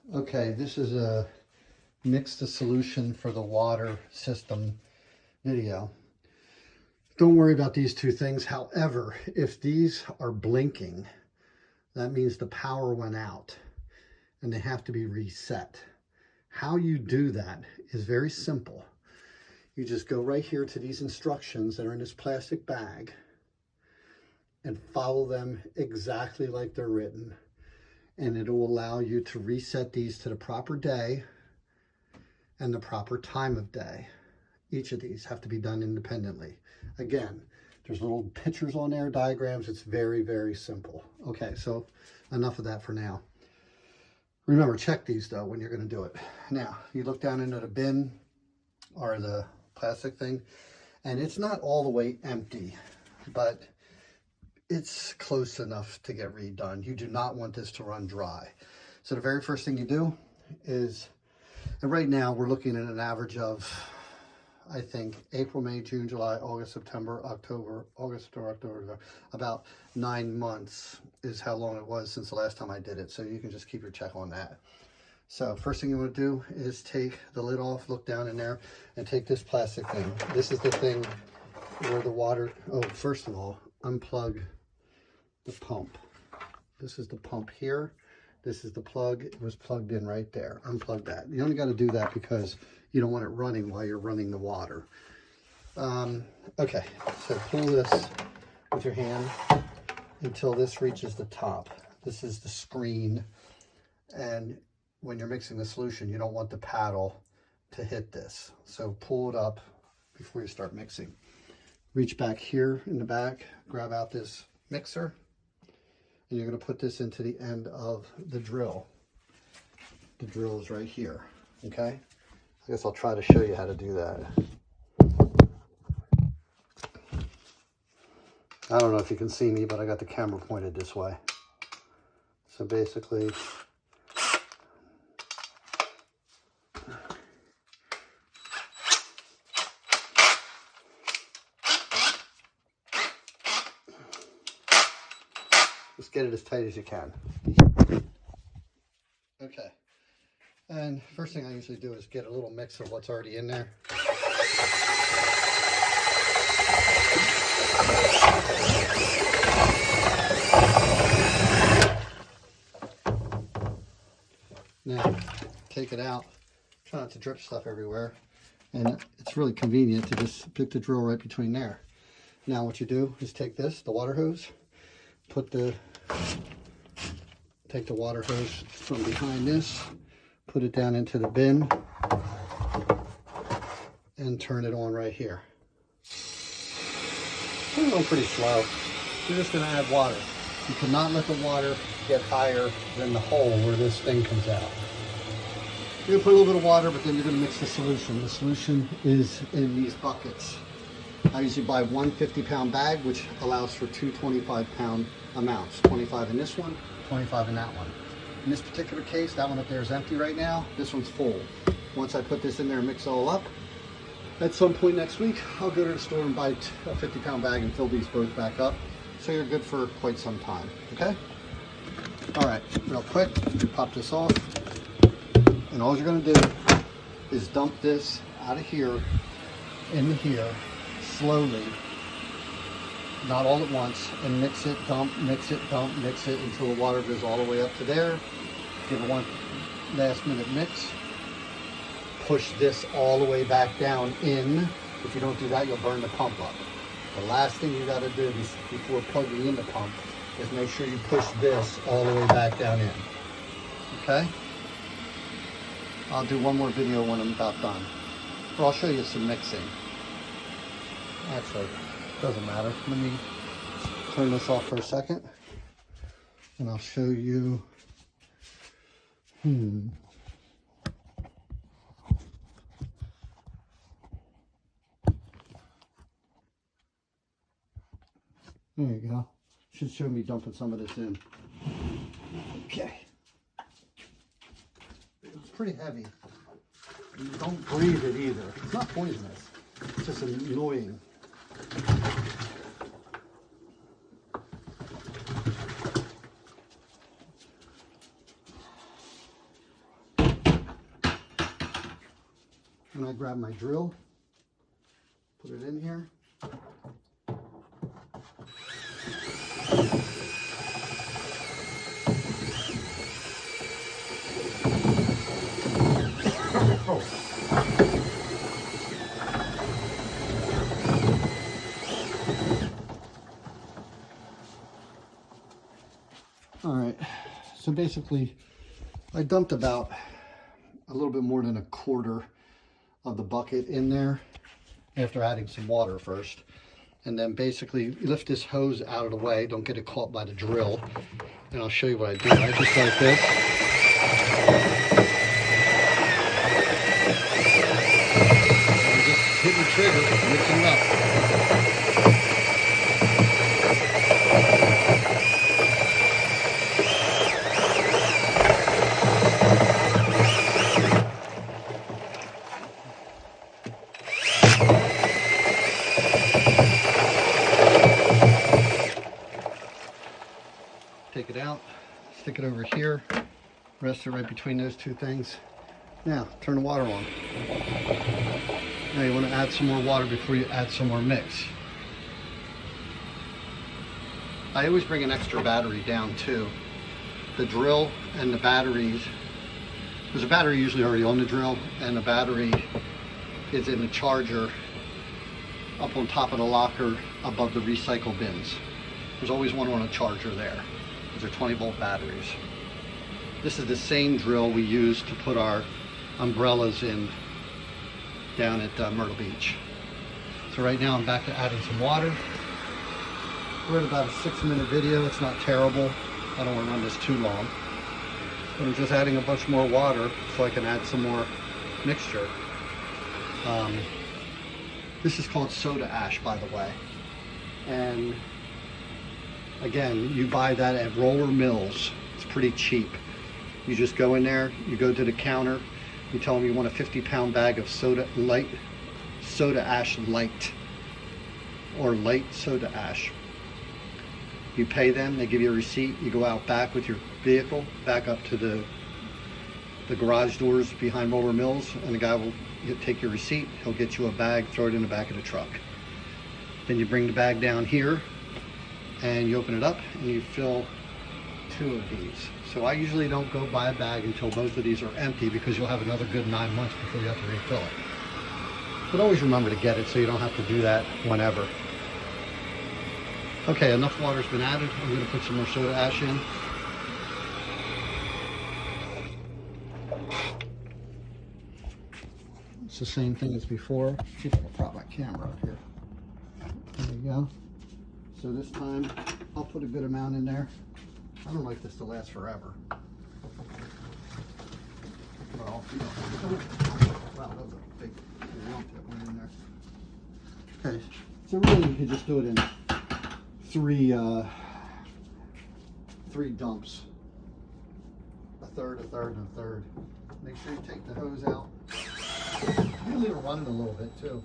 Okay, this is a mix the solution for the water system video. Don't worry about these two things. However, if these are blinking, that means the power went out and they have to be reset. How you do that is very simple. You just go right here to these instructions that are in this plastic bag and follow them exactly like they're written. And it will allow you to reset these to the proper day and the proper time of day. Each of these have to be done independently. Again, there's little pictures on there, diagrams. It's very, very simple. Okay, so enough of that for now. Remember, check these though when you're going to do it. Now, you look down into the bin or the plastic thing, and it's not all the way empty, but it's close enough to get redone. You do not want this to run dry. So the very first thing you do is, and right now we're looking at an average of, I think, April, May, June, July, August, September, October, about 9 months is how long it was since the last time I did it. So you can just keep your check on that. So first thing you want to do is take the lid off, look down in there, and take this plastic thing. This is the thing where the water, oh, first of all, unplug the pump. This is the pump here. This is the plug. It was plugged in right there. Unplug that. You only got to do that because you don't want it running while you're running the water. Okay, so pull this with your hand until this reaches the top. This is the screen, and when you're mixing the solution, you don't want the paddle to hit this. So pull it up before you start mixing. Reach back here in the back, grab out this mixer, and you're going to put this into the end of the drill. The drill is right here, okay? I guess I'll try to show you how to do that. I don't know if you can see me, but I got the camera pointed this way. So basically, just get it as tight as you can. Okay. And first thing I usually do is get a little mix of what's already in there. Now, take it out. Try not to drip stuff everywhere. And it's really convenient to just stick the drill right between there. Now what you do is take this, the water hose, take the water hose from behind this, put it down into the bin, and turn it on right here. Turn it on pretty slow. You're just going to add water. You cannot let the water get higher than the hole where this thing comes out. You're going to put a little bit of water, but then you're going to mix the solution. The solution is in these buckets. I usually buy one 50-pound bag, which allows for two 25-pound amounts. 25 in this one, 25 in that one. In this particular case, that one up there is empty right now. This one's full. Once I put this in there and mix it all up, at some point next week, I'll go to the store and buy a 50-pound bag and fill these both back up. So you're good for quite some time, okay? All right, real quick, pop this off. And all you're gonna do is dump this out of here into here slowly, not all at once, and mix it, dump, mix it, dump, mix it until the water goes all the way up to there. Give it one last minute mix. Push this all the way back down in. If you don't do that, you'll burn the pump up. The last thing you got to do before plugging in the pump is make sure you push this all the way back down in. Okay? I'll do one more video when I'm about done. Or I'll show you some mixing. Actually, doesn't matter. Let me turn this off for a second. And I'll show you. There you go. Should show me dumping some of this in. Okay. It's pretty heavy. You don't breathe it either. It's not poisonous. It's just annoying. and I grab my drill, put it in here. All right, so basically I dumped about a little bit more than a quarter of the bucket in there after adding some water first. And then basically lift this hose out of the way, don't get it caught by the drill. And I'll show you what I do. I just like this. And just hit the trigger, mixing it up. Take it out, stick it over here, rest it right between those two things. Now, turn the water on. Now you want to add some more water before you add some more mix. I always bring an extra battery down too. The drill and the batteries, there's a battery usually already on the drill, and the battery is in the charger up on top of the locker above the recycle bins. There's always one on a charger there. These are 20-volt batteries. This is the same drill we use to put our umbrellas in down at Myrtle Beach. So right now I'm back to adding some water. We're at about a 6-minute video. It's not terrible. I don't want to run this too long. But I'm just adding a bunch more water so I can add some more mixture. This is called soda ash, by the way. And again, you buy that at Roller Mills. It's pretty cheap. You just go in there, you go to the counter, you tell them you want a 50-pound bag of soda ash light, or light soda ash. You pay them, they give you a receipt, you go out back with your vehicle, back up to the garage doors behind Roller Mills, and the guy will take your receipt, he'll get you a bag, throw it in the back of the truck. Then you bring the bag down here, and you open it up and you fill 2 of these. So I usually don't go buy a bag until both of these are empty, because you'll have another good 9 months before you have to refill it. But always remember to get it so you don't have to do that whenever. Okay, enough water's been added. I'm going to put some more soda ash in. It's the same thing as before. See if I can prop my camera up here. There you go. So this time, I'll put a good amount in there. I don't like this to last forever. Well, you know. Wow, that was a big lump that went in there. Okay, so really you could just do it in three dumps. A third, and a third. Make sure you take the hose out. You can leave it running a little bit too.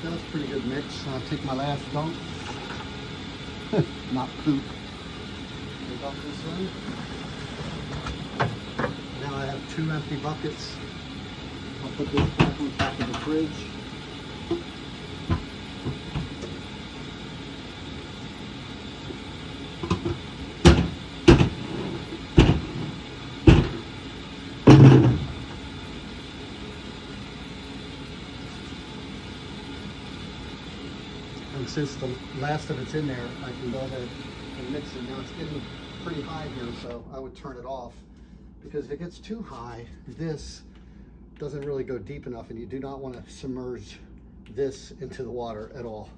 That's a pretty good mix. I'll take my last dunk. Not poop. Dump this in. Now I have 2 empty buckets. I'll put this back on top of the fridge. And since the last of it's in there, I can go ahead and mix it. Now it's getting pretty high here, so I would turn it off, because if it gets too high, this doesn't really go deep enough, and you do not want to submerge this into the water at all.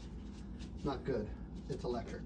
Not good. It's electric.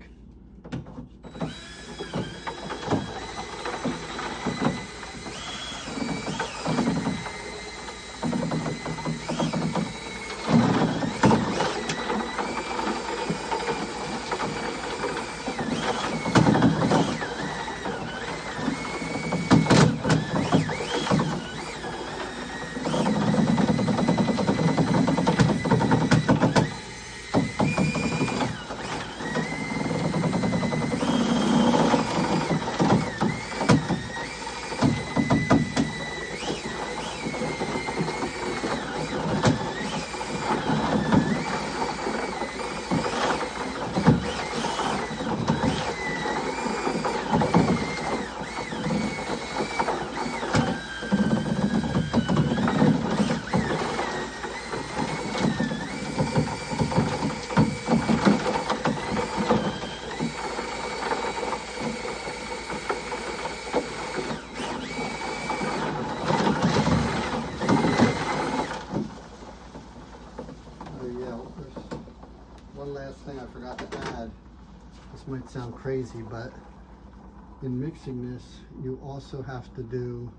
One last thing I forgot to add. This might sound crazy, but in mixing this, you also have to do,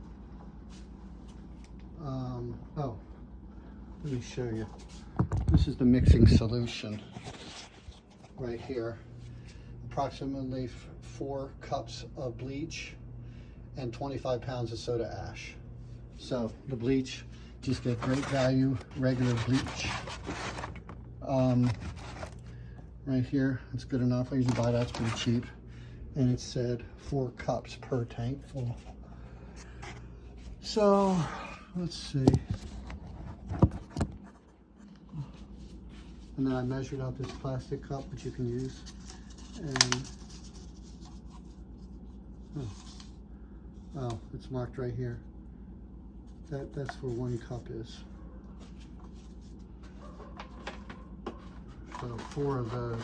oh, let me show you. This is the mixing solution right here. Approximately 4 cups of bleach and 25 pounds of soda ash. So the bleach, just get great value, regular bleach. Right here, it's good enough. I usually buy that, it's pretty cheap. And it said 4 cups per tank full. So, let's see. And then I measured out this plastic cup, which you can use. And, oh, it's marked right here. That's where 1 cup is. So 4 of those.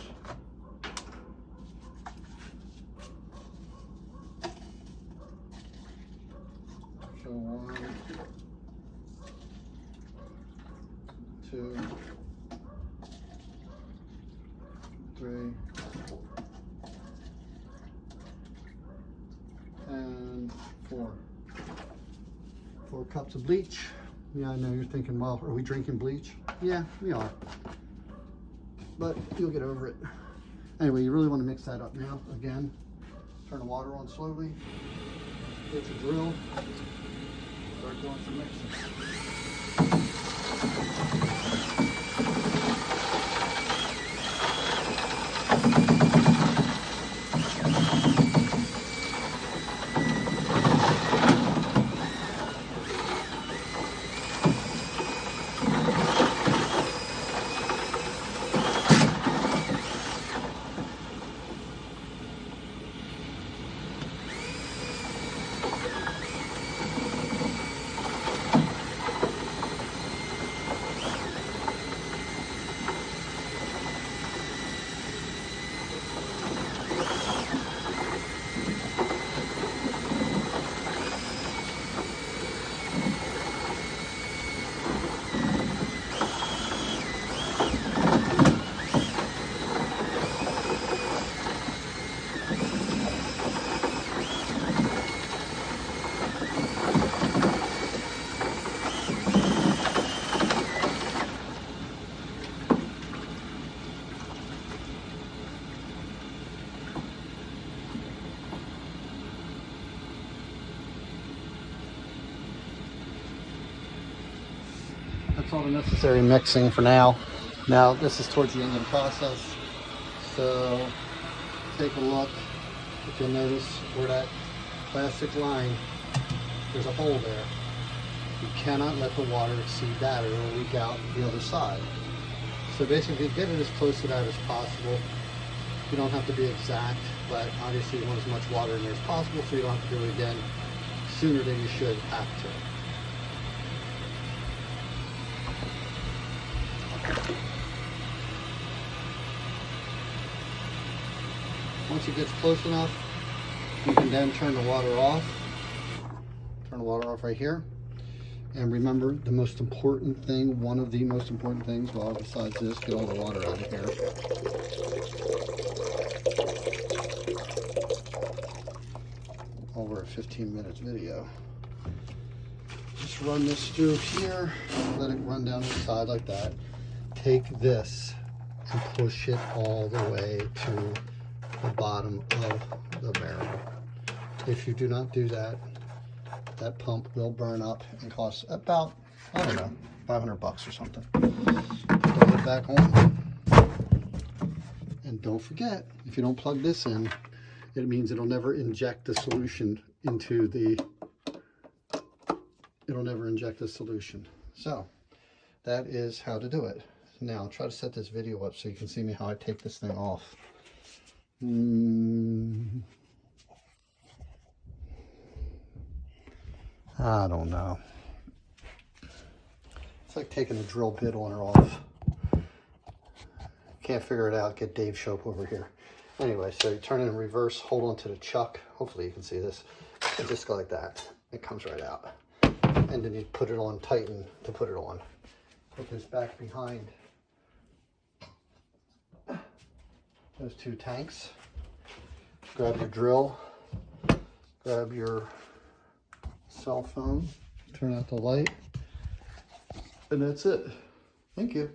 So 1, 2, 3, and 4. 4 cups of bleach. Yeah, I know you're thinking, well, are we drinking bleach? Yeah, we are. But you'll get over it. Anyway, you really want to mix that up now. Again, turn the water on slowly. Get your drill. Start doing some mixing. That's all the necessary mixing for now. Now this is towards the end of the process. So take a look. If you'll notice where that plastic line, there's a hole there. You cannot let the water exceed that or it'll leak out the other side. So basically get it as close to that as possible. You don't have to be exact, but obviously you want as much water in there as possible so you don't have to do it again sooner than you should have to. Once it gets close enough, you can then turn the water off. Turn the water off right here. And remember, the most important thing, one of the most important things, well, besides this, get all the water out of here. Over a 15 minutes video. Just run this through here, let it run down the side like that. Take this and push it all the way to the bottom of the barrel. If you do not do that, that pump will burn up and cost about, I don't know, 500 bucks or something. Plug it back on. And don't forget, if you don't plug this in, it means it'll never inject the solution into the, it'll never inject the solution. So that is how to do it. Now I'll try to set this video up so you can see me how I take this thing off. I don't know. It's like taking a drill bit on or off. Can't figure it out. Get Dave Shope over here. Anyway, so you turn it in reverse, hold on to the chuck. Hopefully you can see this. And just go like that. It comes right out. And then you put it on, tighten to put it on. Put this back behind those two tanks. Grab your drill. Grab your cell phone. Turn out the light. And that's it. Thank you.